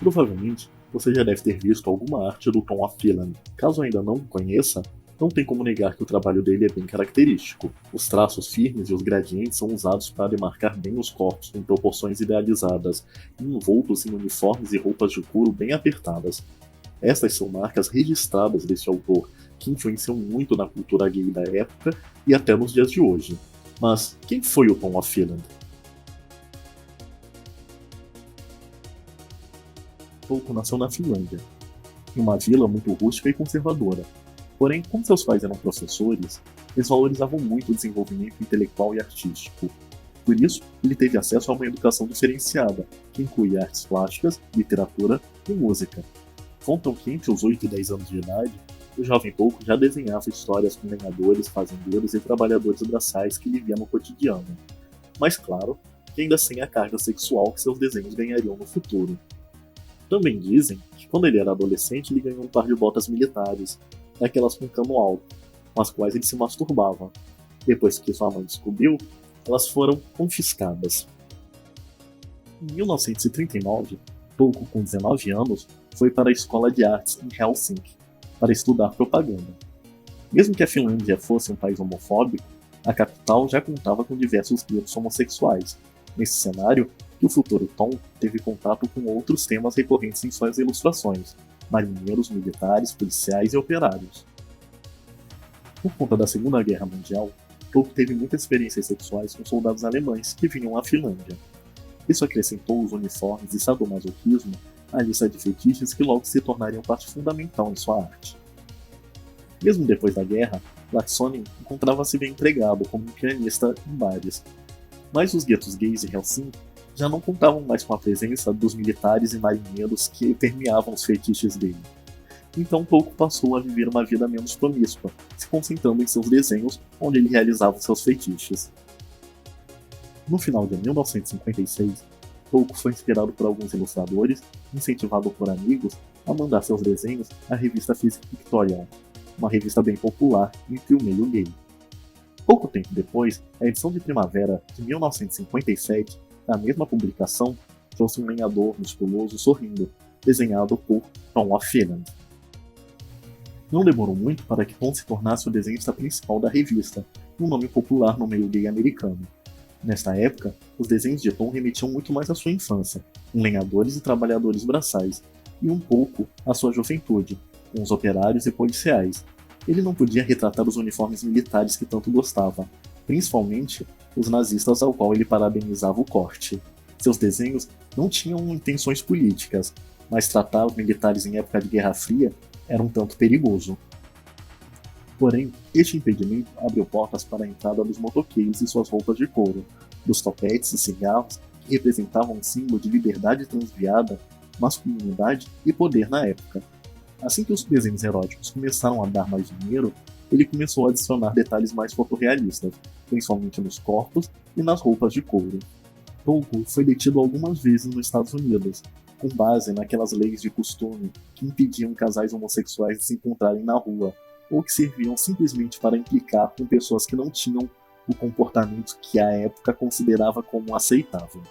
Provavelmente, você já deve ter visto alguma arte do Tom Phelan. Caso ainda não o conheça, não tem como negar que o trabalho dele é bem característico. Os traços firmes e os gradientes são usados para demarcar bem os corpos com proporções idealizadas, envoltos em uniformes e roupas de couro bem apertadas. Estas são marcas registradas deste autor, que influenciam muito na cultura gay da época e até nos dias de hoje. Mas quem foi o Tom Phelan? Tolkien nasceu na Finlândia, em uma vila muito rústica e conservadora. Porém, como seus pais eram professores, eles valorizavam muito o desenvolvimento intelectual e artístico. Por isso, ele teve acesso a uma educação diferenciada, que incluía artes plásticas, literatura e música. Contam que entre os 8 e 10 anos de idade, o jovem Tolkien já desenhava histórias com lenhadores, fazendeiros e trabalhadores braçais que viviam no cotidiano. Mas claro, que ainda sem a carga sexual que seus desenhos ganhariam no futuro. Também dizem que quando ele era adolescente ele ganhou um par de botas militares, daquelas com cano alto, com as quais ele se masturbava. Depois que sua mãe descobriu, elas foram confiscadas. Em 1939, Tolkien, com 19 anos, foi para a escola de artes em Helsinki para estudar propaganda. Mesmo que a Finlândia fosse um país homofóbico, a capital já contava com diversos guetos homossexuais. Nesse cenário, que o futuro Tom teve contato com outros temas recorrentes em suas ilustrações: marinheiros, militares, policiais e operários. Por conta da Segunda Guerra Mundial, Tolkien teve muitas experiências sexuais com soldados alemães que vinham à Finlândia. Isso acrescentou os uniformes e sadomasoquismo à lista de fetiches que logo se tornariam parte fundamental em sua arte. Mesmo depois da guerra, Laaksonen encontrava-se bem empregado como um pianista em bares. Mas os guetos gays de Helsinki já não contavam mais com a presença dos militares e marinheiros que permeavam os fetiches dele. Então Tolkien passou a viver uma vida menos promíscua, se concentrando em seus desenhos, onde ele realizava seus fetiches. No final de 1956, Tolkien foi inspirado por alguns ilustradores e incentivado por amigos a mandar seus desenhos à revista Physique Pictorial, uma revista bem popular entre o meio gay. Pouco tempo depois, a edição de primavera de 1957 da mesma publicação trouxe um lenhador musculoso sorrindo, desenhado por Tom Phelan. Não demorou muito para que Tom se tornasse o desenhista principal da revista, um nome popular no meio gay americano. Nesta época, os desenhos de Tom remetiam muito mais à sua infância, com lenhadores e trabalhadores braçais, e um pouco à sua juventude, com os operários e policiais. Ele não podia retratar os uniformes militares que tanto gostava, principalmente os nazistas ao qual ele parabenizava o corte. Seus desenhos não tinham intenções políticas, mas tratar os militares em época de Guerra Fria era um tanto perigoso. Porém, este impedimento abriu portas para a entrada dos motoqueiros e suas roupas de couro, dos topetes e cigarros que representavam um símbolo de liberdade transviada, masculinidade e poder na época. Assim que os desenhos eróticos começaram a dar mais dinheiro, ele começou a adicionar detalhes mais fotorrealistas, principalmente nos corpos e nas roupas de couro. Tolkien foi detido algumas vezes nos Estados Unidos, com base naquelas leis de costume que impediam casais homossexuais de se encontrarem na rua, ou que serviam simplesmente para implicar com pessoas que não tinham o comportamento que a época considerava como aceitável.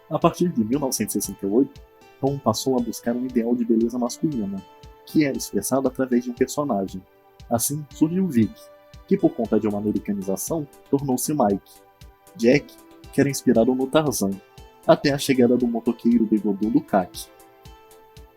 A partir de 1968, Tom passou a buscar um ideal de beleza masculina, que era expressado através de um personagem. Assim surgiu Vic, que por conta de uma americanização tornou-se Mike. Jack, que era inspirado no Tarzan, até a chegada do motoqueiro bigodudo Kak.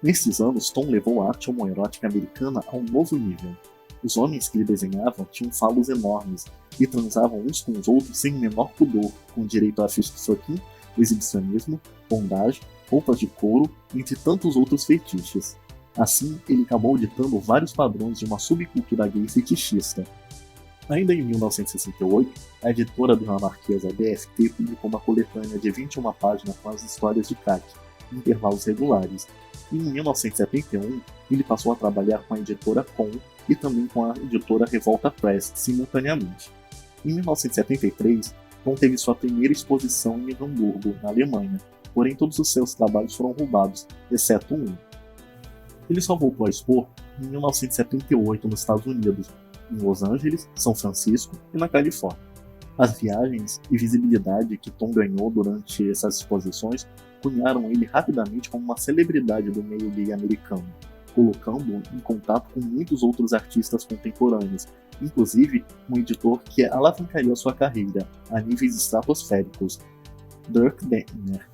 Nesses anos, Tom levou a arte homoerótica americana a um novo nível. Os homens que ele desenhava tinham falos enormes e transavam uns com os outros sem o menor pudor, com direito a fist fucking, exibicionismo, bondage, roupas de couro, entre tantos outros fetiches. Assim, ele acabou ditando vários padrões de uma subcultura gay fetichista. Ainda em 1968, a editora dinamarquesa DFT publicou uma coletânea de 21 páginas com as histórias de Kak, em intervalos regulares. E em 1971, ele passou a trabalhar com a editora Com e também com a editora Revolta Press, simultaneamente. Em 1973, Tom teve sua primeira exposição em Hamburgo, na Alemanha, porém todos os seus trabalhos foram roubados, exceto um. Ele só voltou a expor em 1978 nos Estados Unidos, em Los Angeles, São Francisco e na Califórnia. As viagens e visibilidade que Tom ganhou durante essas exposições cunharam ele rapidamente como uma celebridade do meio gay americano, colocando-o em contato com muitos outros artistas contemporâneos, inclusive um editor que alavancaria sua carreira a níveis estratosféricos, Dirk Benner.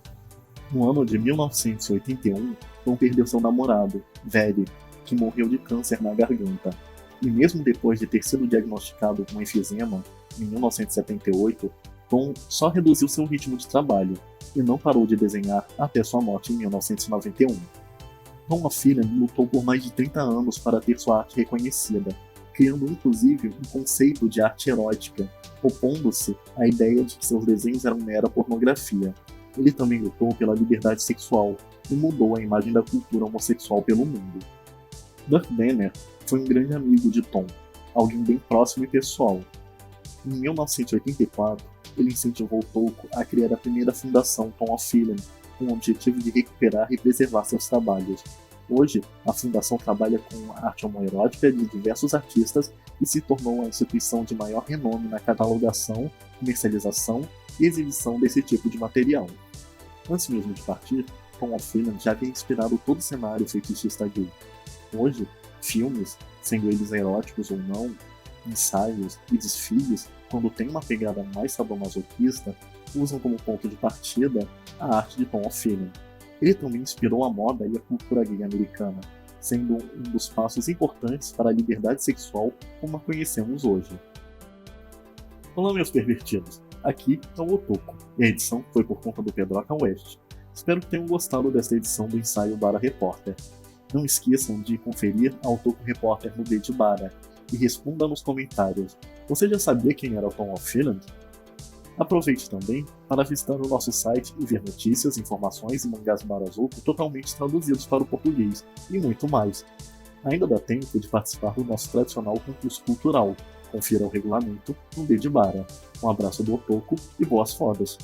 No ano de 1981, Tom perdeu seu namorado, Vere, que morreu de câncer na garganta. E mesmo depois de ter sido diagnosticado com enfisema, em 1978, Tom só reduziu seu ritmo de trabalho e não parou de desenhar até sua morte em 1991. Tom O'Fillion lutou por mais de 30 anos para ter sua arte reconhecida, criando inclusive um conceito de arte erótica, opondo-se à ideia de que seus desenhos eram mera pornografia. Ele também lutou pela liberdade sexual e mudou a imagem da cultura homossexual pelo mundo. Dirk Benner foi um grande amigo de Tom, alguém bem próximo e pessoal. Em 1984, ele incentivou Tolko a criar a primeira fundação Tom O'Fillion, com o objetivo de recuperar e preservar seus trabalhos. Hoje, a fundação trabalha com a arte homoerótica de diversos artistas e se tornou a instituição de maior renome na catalogação, comercialização e exibição desse tipo de material. Antes mesmo de partir, Tom O'Fillion já havia inspirado todo o cenário fetichista gay. Hoje, filmes, sendo eles eróticos ou não, ensaios e desfiles, quando tem uma pegada mais sadomasoquista, usam como ponto de partida a arte de Tom O'Fillion. Ele também inspirou a moda e a cultura gay americana, sendo um dos passos importantes para a liberdade sexual como a conhecemos hoje. Olá, meus pervertidos! Aqui é o Otoko, e a edição foi por conta do Pedroca West. Espero que tenham gostado desta edição do ensaio Bara Repórter. Não esqueçam de conferir a Otoko Repórter no D de Bara e responda nos comentários: você já sabia quem era o Tom O'Fillion? Aproveite também para visitar o nosso site e ver notícias, informações e mangás Barazuco totalmente traduzidos para o português, e muito mais. Ainda dá tempo de participar do nosso tradicional concurso cultural. Confira o regulamento no D de Bara. Um abraço do Otoko e boas fodas!